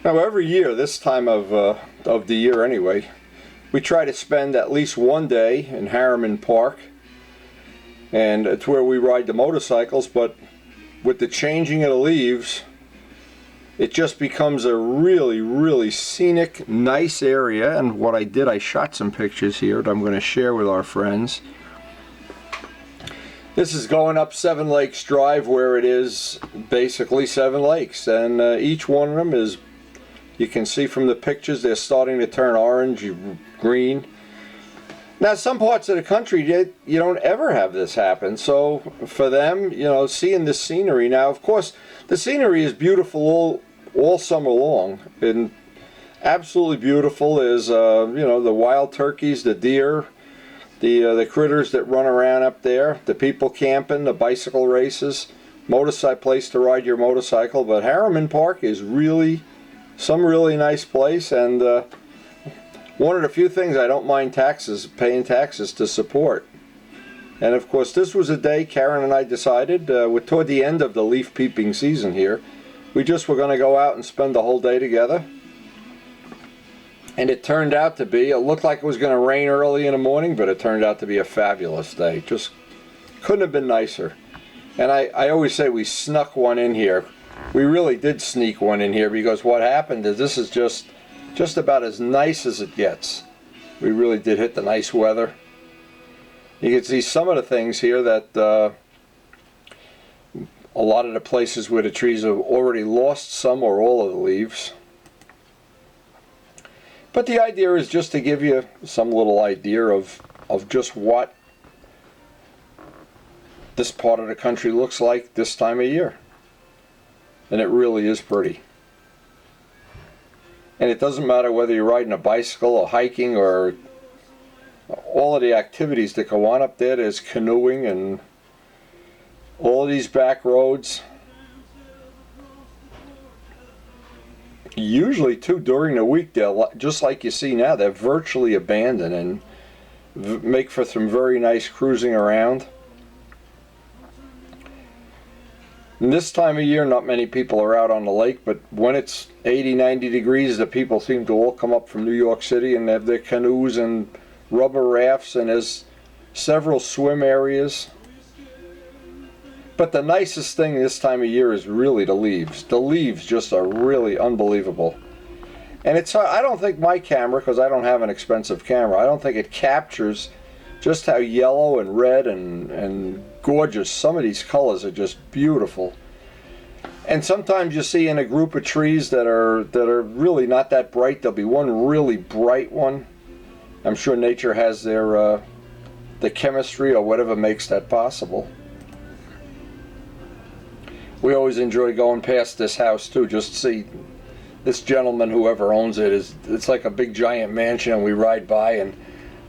Now every year, this time of the year anyway, we try to spend at least one day in Harriman Park, and it's where we ride the motorcycles, but with the changing of the leaves, it just becomes a really, really scenic, nice area. And what I did, I shot some pictures here that I'm going to share with our friends. This is going up Seven Lakes Drive, where it is basically 7 lakes, and each one of them is, you can see from the pictures, they're starting to turn orange, green. Now some parts of the country, you don't ever have this happen, so for them, you know, seeing this scenery now, of course the scenery is beautiful all summer long, and absolutely beautiful is you know, the wild turkeys, the deer, the critters that run around up there, the people camping, the bicycle races, motorcycle place to ride your motorcycle. But Harriman Park is really some really nice place, and one of the few things I don't mind paying taxes to support. And of course this was a day Karyn and I decided, toward the end of the leaf peeping season here, we just were going to go out and spend the whole day together. And it turned out to be, it looked like it was going to rain early in the morning, but it turned out to be a fabulous day. Just couldn't have been nicer. And I always say we snuck one in here. We really did sneak one in here, because what happened is this is just about as nice as it gets. We really did hit the nice weather. You can see some of the things here that a lot of the places where the trees have already lost some or all of the leaves. But the idea is just to give you some little idea of just what this part of the country looks like this time of year. And it really is pretty. And it doesn't matter whether you're riding a bicycle or hiking or all of the activities that go on up there. There's canoeing and all of these back roads. Usually too, during the week, they're just like you see now, they're virtually abandoned and make for some very nice cruising around. And this time of year, not many people are out on the lake, but when it's 80-90 degrees, the people seem to all come up from New York City and have their canoes and rubber rafts, and there's several swim areas. But the nicest thing this time of year is really the leaves. The leaves just are really unbelievable. And it's, I don't think my camera, because I don't have an expensive camera, I don't think it captures just how yellow and red and gorgeous. Some of these colors are just beautiful. And sometimes you see in a group of trees that are really not that bright, there'll be one really bright one. I'm sure nature has their the chemistry or whatever makes that possible. We always enjoy going past this house too, just to see this gentleman, whoever owns it, it's like a big giant mansion, and we ride by, and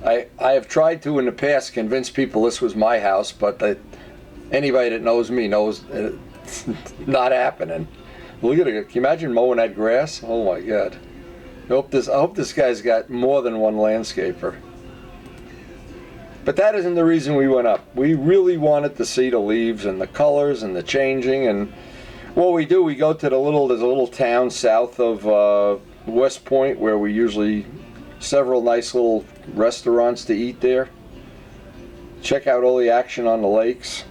I have tried to in the past convince people this was my house, but anybody that knows me knows it's not happening. Look at it. Can you imagine mowing that grass? Oh my God. I hope this guy's got more than one landscaper. But that isn't the reason we went up. We really wanted to see the leaves and the colors and the changing. And what we do, we go to there's a little town south of West Point, where we usually, several nice little restaurants to eat there. Check out all the action on the lakes.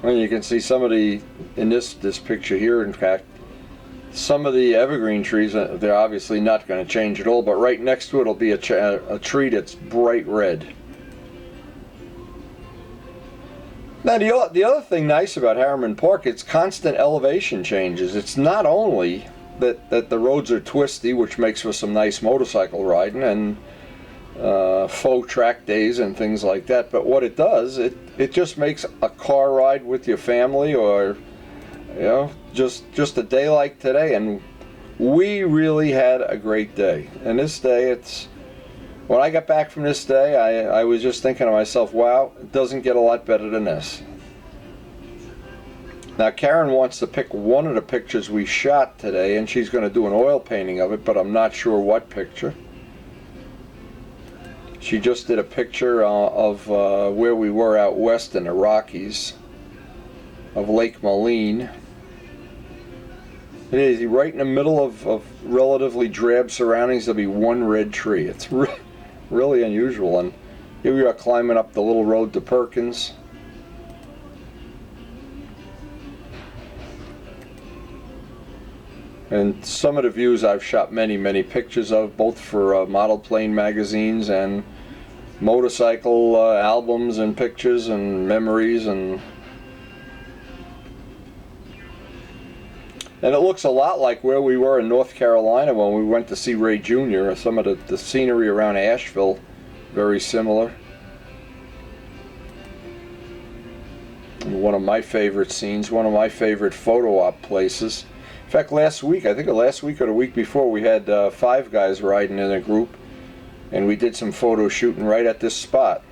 And you can see some of the, in this picture here, in fact, some of the evergreen trees, they're obviously not going to change at all, but right next to it will be a tree that's bright red. Now the other thing nice about Harriman Park, it's constant elevation changes. It's not only that the roads are twisty, which makes for some nice motorcycle riding and faux track days and things like that, but what it does, it just makes a car ride with your family, or you know, just a day like today. And we really had a great day. And this day, when I got back from this day, I was just thinking to myself, wow, it doesn't get a lot better than this. Now Karyn wants to pick one of the pictures we shot today, and she's going to do an oil painting of it, but I'm not sure what picture. She just did a picture of where we were out west in the Rockies, of Lake Moline. It is right in the middle of relatively drab surroundings. There'll be one red tree. It's really unusual. And here we are climbing up the little road to Perkins. And some of the views I've shot many pictures of, both for model plane magazines and motorcycle albums and pictures and memories, and it looks a lot like where we were in North Carolina when we went to see Ray Jr. Some of the scenery around Asheville, very similar. And one of my favorite scenes, one of my favorite photo op places. In fact, last week, I think last week or the week before, we had 5 guys riding in a group, and we did some photo shooting right at this spot.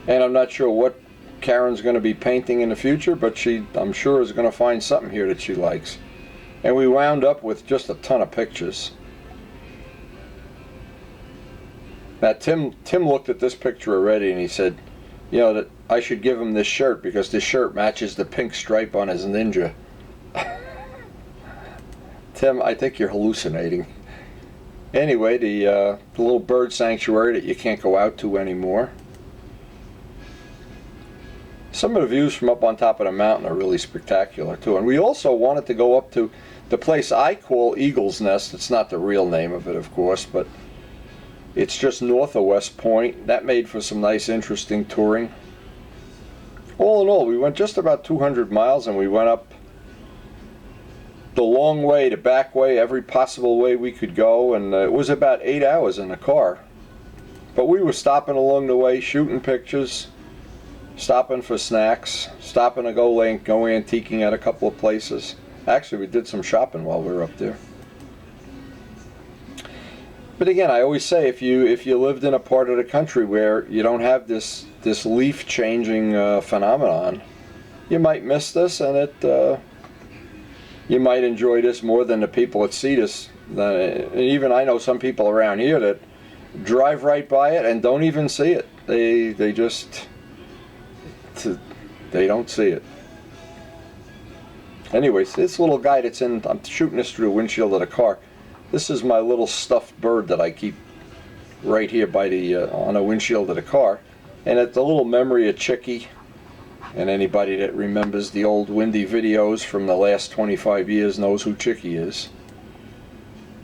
And I'm not sure what Karyn's going to be painting in the future, but I'm sure is going to find something here that she likes. And we wound up with just a ton of pictures. Now Tim looked at this picture already and he said, you know, that I should give him this shirt because this shirt matches the pink stripe on his Ninja. Tim, I think you're hallucinating. Anyway, the little bird sanctuary that you can't go out to anymore. Some of the views from up on top of the mountain are really spectacular too. And we also wanted to go up to the place I call Eagle's Nest. It's not the real name of it, of course, but it's just north of West Point. That made for some nice, interesting touring. All in all, we went just about 200 miles, and we went up the long way, the back way, every possible way we could go, and it was about 8 hours in the car. But we were stopping along the way, shooting pictures, stopping for snacks, stopping to go antiquing at a couple of places. Actually, we did some shopping while we were up there. But again, I always say, if you lived in a part of the country where you don't have this leaf changing phenomenon, you might miss this, and you might enjoy this more than the people that see this. Even I know some people around here that drive right by it and don't even see it. They don't see it. Anyways, this little guy that's I'm shooting this through the windshield of the car. This is my little stuffed bird that I keep right here by on the windshield of the car. And it's a little memory of Chicky. And anybody that remembers the old Windy videos from the last 25 years knows who Chicky is.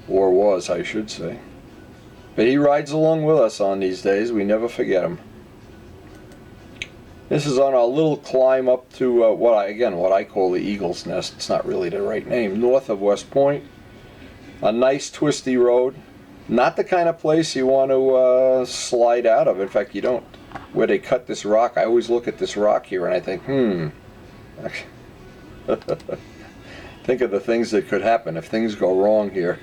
Or was, I should say. But he rides along with us on these days. We never forget him. This is on our little climb up to what I call the Eagle's Nest. It's not really the right name. North of West Point. A nice twisty road. Not the kind of place you want to slide out of. In fact, you don't. Where they cut this rock, I always look at this rock here and I think, think of the things that could happen if things go wrong here.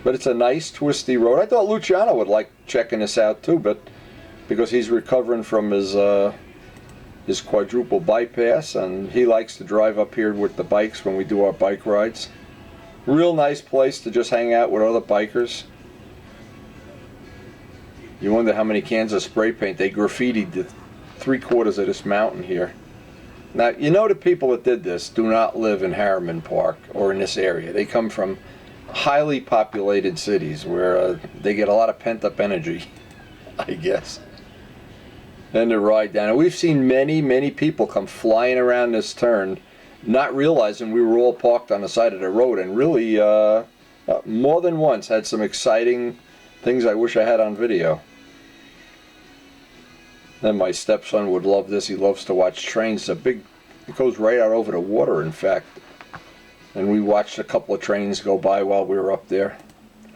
But it's a nice twisty road. I thought Luciano would like checking this out too, but because he's recovering from his quadruple bypass, and he likes to drive up here with the bikes when we do our bike rides. Real nice place to just hang out with other bikers. You wonder how many cans of spray paint they graffitied the 3/4 of this mountain here. Now, you know, the people that did this do not live in Harriman Park or in this area. They come from highly populated cities where they get a lot of pent-up energy, I guess. Then to ride down. And we've seen many people come flying around this turn, not realizing we were all parked on the side of the road, and really more than once had some exciting things I wish I had on video. Then my stepson would love this. He loves to watch trains. It goes right out over the water, in fact. And we watched a couple of trains go by while we were up there,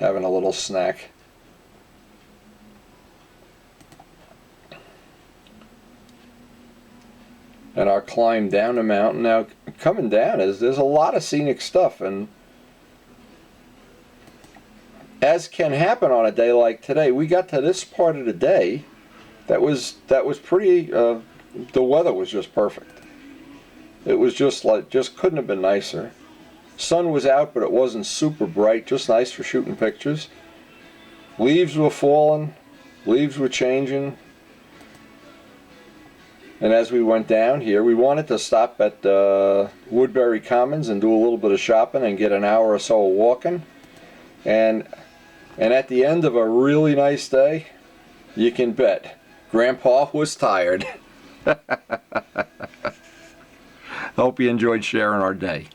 having a little snack. And our climb down the mountain. Now, coming down, there's a lot of scenic stuff, and as can happen on a day like today, we got to this part of the day that was pretty. The weather was just perfect. It was just couldn't have been nicer. Sun was out, but it wasn't super bright, just nice for shooting pictures. Leaves were falling, leaves were changing. And as we went down here, we wanted to stop at Woodbury Commons and do a little bit of shopping and get an hour or so of walking. And at the end of a really nice day, you can bet Grandpa was tired. Hope you enjoyed sharing our day.